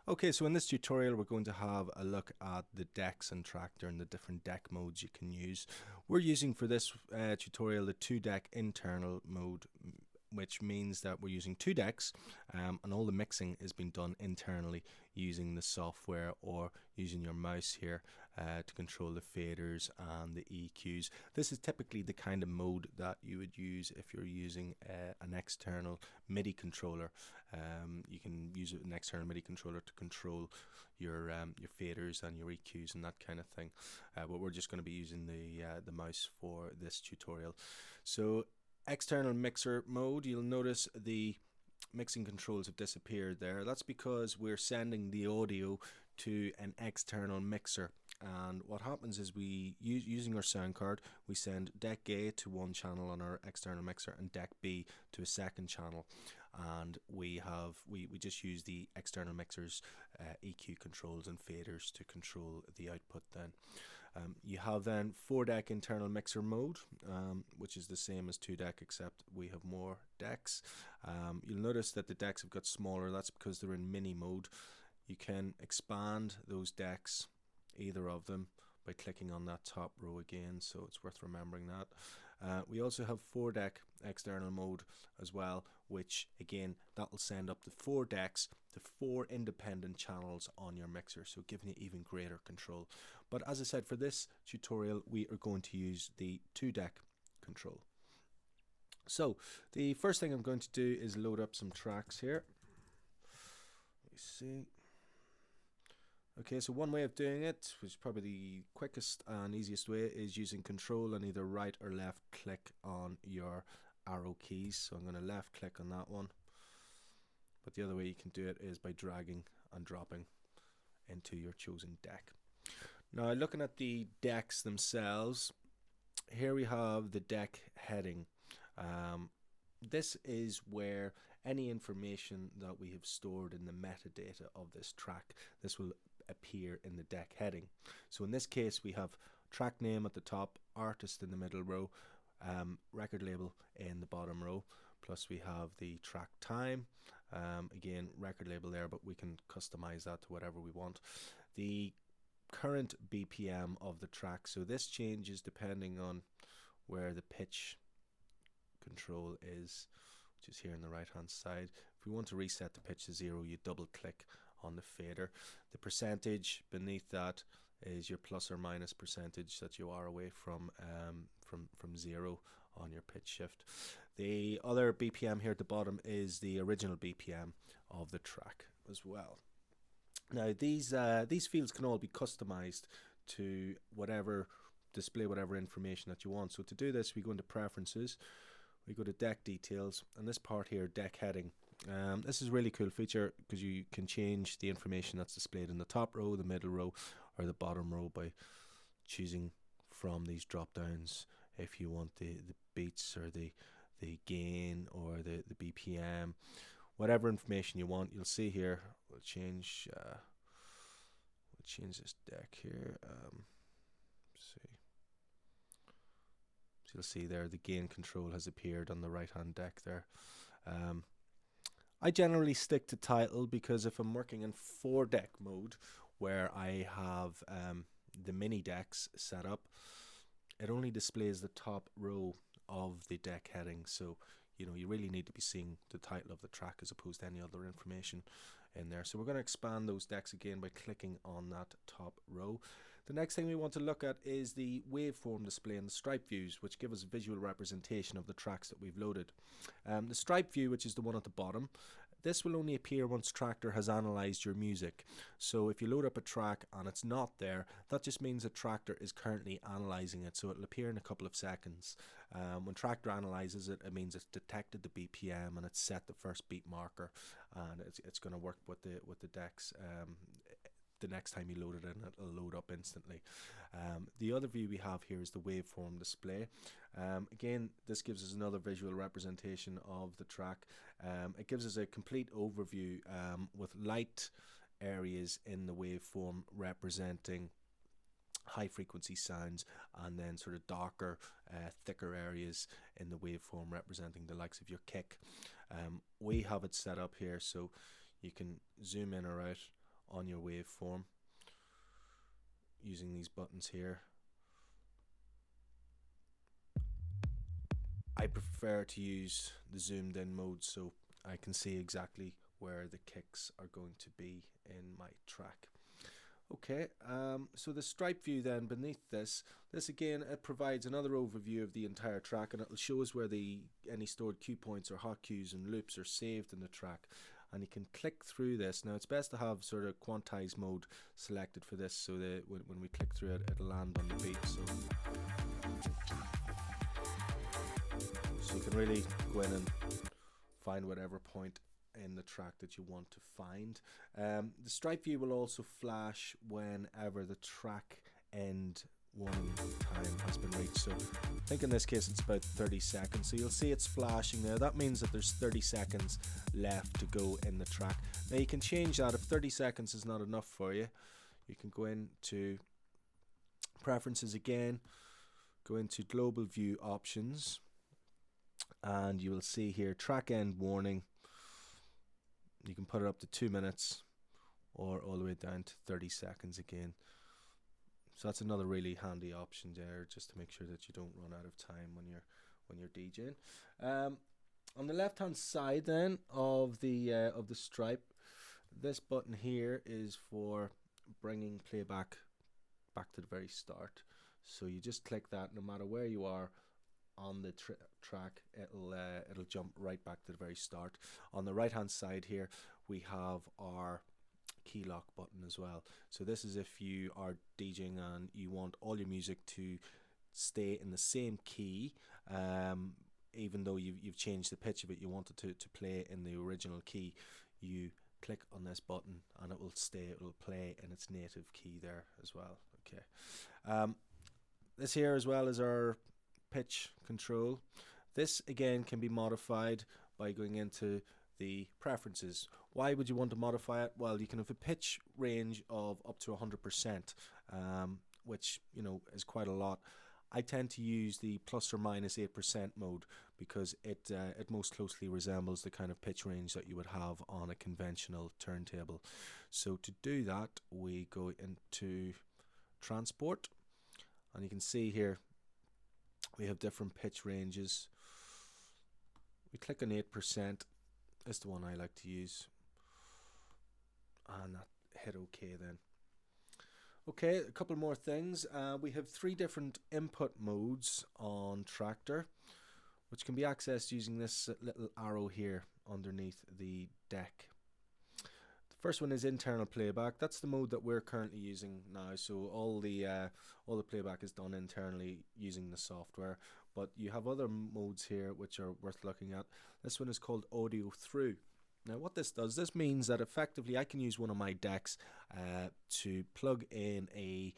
Okay, so in this tutorial we're going to have a look at the decks and Traktor and the different deck modes you can use. We're using for this tutorial the 2 deck internal mode, which means that we're using 2 decks, and all the mixing is being done internally using the software or using your mouse here to control the faders and the EQs. This is typically the kind of mode that you would use if you're using an external MIDI controller. You can use an external MIDI controller to control your faders and your EQs and that kind of thing. But we're just going to be using the mouse for this tutorial. So external mixer mode, you'll notice the mixing controls have disappeared there. That's because we're sending the audio to an external mixer, and what happens is we using our sound card, we send deck A to one channel on our external mixer and deck B to a second channel, and we just use the external mixers EQ controls and faders to control the output then. You have then 4 deck internal mixer mode, which is the same as 2 deck except we have more decks. You'll notice that the decks have got smaller. That's because they're in mini mode. You can expand those decks, either of them, by clicking on that top row again, so it's worth remembering that. We also have 4 deck external mode as well, which again, that will send up the 4 decks to 4 independent channels on your mixer, so giving you even greater control. But as I said, for this tutorial we are going to use the 2 deck control. So the first thing I'm going to do is load up some tracks here. Let me see. Okay, so one way of doing it, which is probably the quickest and easiest way, is using control and either right or left click on your arrow keys. So I'm going to left click on that one. But the other way you can do it is by dragging and dropping into your chosen deck. Now, looking at the decks themselves, here we have the deck heading. This is where any information that we have stored in the metadata of this track, this will appear in the deck heading. So in this case we have track name at the top, artist in the middle row, record label in the bottom row, plus we have the track time, again record label there, but we can customize that to whatever we want. The current BPM of the track, so this changes depending on where the pitch control is, which is here on the right hand side. If we want to reset the pitch to 0, you double click on the fader. The percentage beneath that is your plus or minus percentage that you are away from 0 on your pitch shift. The other BPM here at the bottom is the original BPM of the track as well. Now these fields can all be customized to display whatever information that you want. So to do this, we go into preferences, we go to deck details, and this part here, deck heading. This is a really cool feature because you can change the information that's displayed in the top row, the middle row, or the bottom row by choosing from these drop downs if you want the beats or the gain or the BPM, whatever information you want. You'll see here we'll change this deck here. See. So you'll see there the gain control has appeared on the right hand deck there. I generally stick to title because if I'm working in 4 deck mode where I have the mini decks set up, it only displays the top row of the deck heading, so you really need to be seeing the title of the track as opposed to any other information in there. So we're going to expand those decks again by clicking on that top row. The next thing we want to look at is the waveform display and the stripe views, which give us visual representation of the tracks that we've loaded. The stripe view, which is the one at the bottom, this will only appear once Traktor has analyzed your music. So if you load up a track and it's not there, that just means that Traktor is currently analyzing it, so it'll appear in a couple of seconds. When Traktor analyzes it, it means it's detected the BPM and it's set the first beat marker, and it's going to work with the decks. The next time you load it in, it'll load up instantly. The other view we have here is the waveform display. Again, this gives us another visual representation of the track. It gives us a complete overview with light areas in the waveform representing high frequency sounds, and then sort of darker, thicker areas in the waveform representing the likes of your kick. We have it set up here so you can zoom in or out on your waveform using these buttons here. I prefer to use the zoomed in mode so I can see exactly where the kicks are going to be in my track. Okay, so the stripe view then beneath this again, it provides another overview of the entire track, and it will show us where any stored cue points or hot cues and loops are saved in the track. And you can click through this. Now it's best to have sort of quantize mode selected for this, so that when we click through it, it'll land on the beat. So you can really go in and find whatever point in the track that you want to find. The stripe view will also flash whenever the track end warning time has been reached. So I think in this case it's about 30 seconds. So you'll see it's flashing there. That means that there's 30 seconds left to go in the track. Now you can change that. If 30 seconds is not enough for you, you can go into preferences again, go into global view options, and you will see here track end warning. You can put it up to 2 minutes or all the way down to 30 seconds again. So that's another really handy option there, just to make sure that you don't run out of time when you're DJing. On the left hand side then of the stripe, this button here is for bringing playback back to the very start. So you just click that. No matter where you are on the track, it'll jump right back to the very start. On the right hand side here we have our key lock button as well. So this is if you are DJing and you want all your music to stay in the same key, even though you've changed the pitch of it, you want it to play in the original key. You click on this button and it will play in its native key there as well. Okay, this here as well is our pitch control. This again can be modified by going into the preferences. Why would you want to modify it? Well, you can have a pitch range of up to 100%, which is quite a lot. I tend to use the plus or minus 8% mode because it most closely resembles the kind of pitch range that you would have on a conventional turntable. So to do that, we go into transport, and you can see here we have different pitch ranges. We click on 8%. It's the one I like to use, and hit OK then. Okay, a couple more things. We have 3 different input modes on Traktor, which can be accessed using this little arrow here underneath the deck. The first one is internal playback. That's the mode that we're currently using now. So all the playback is done internally using the software. But you have other modes here which are worth looking at. This one is called audio through. Now what this does, this means that effectively I can use one of my decks to plug in an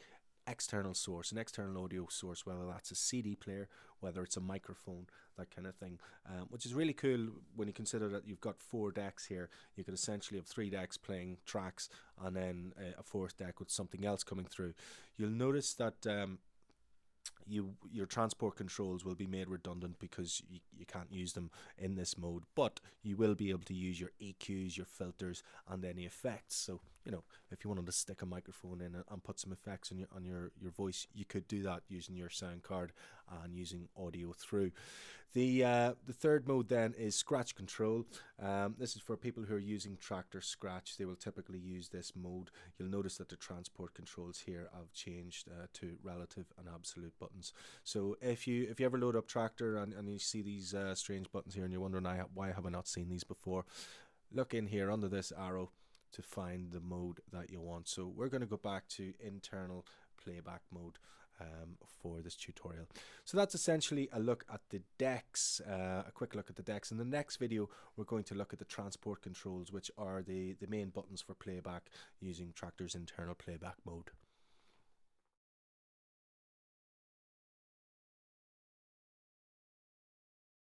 external source, an external audio source, whether that's a CD player, whether it's a microphone, that kind of thing, which is really cool when you consider that you've got 4 decks here. You could essentially have 3 decks playing tracks and then a 4th deck with something else coming through. You'll notice that your transport controls will be made redundant because you can't use them in this mode, but you will be able to use your EQs, your filters, and any effects. So if you wanted to stick a microphone in and put some effects on your voice, you could do that using your sound card and using audio through. The third mode then is scratch control. This is for people who are using Traktor Scratch. They will typically use this mode. You'll notice that the transport controls here have changed to relative and absolute buttons. So if you ever load up Traktor and you see these strange buttons here and you're wondering why have I not seen these before, look in here under this arrow to find the mode that you want. So we're going to go back to internal playback mode for this tutorial. So that's essentially a look at the decks, a quick look at the decks. In the next video we're going to look at the transport controls, which are the main buttons for playback using Traktor's internal playback mode.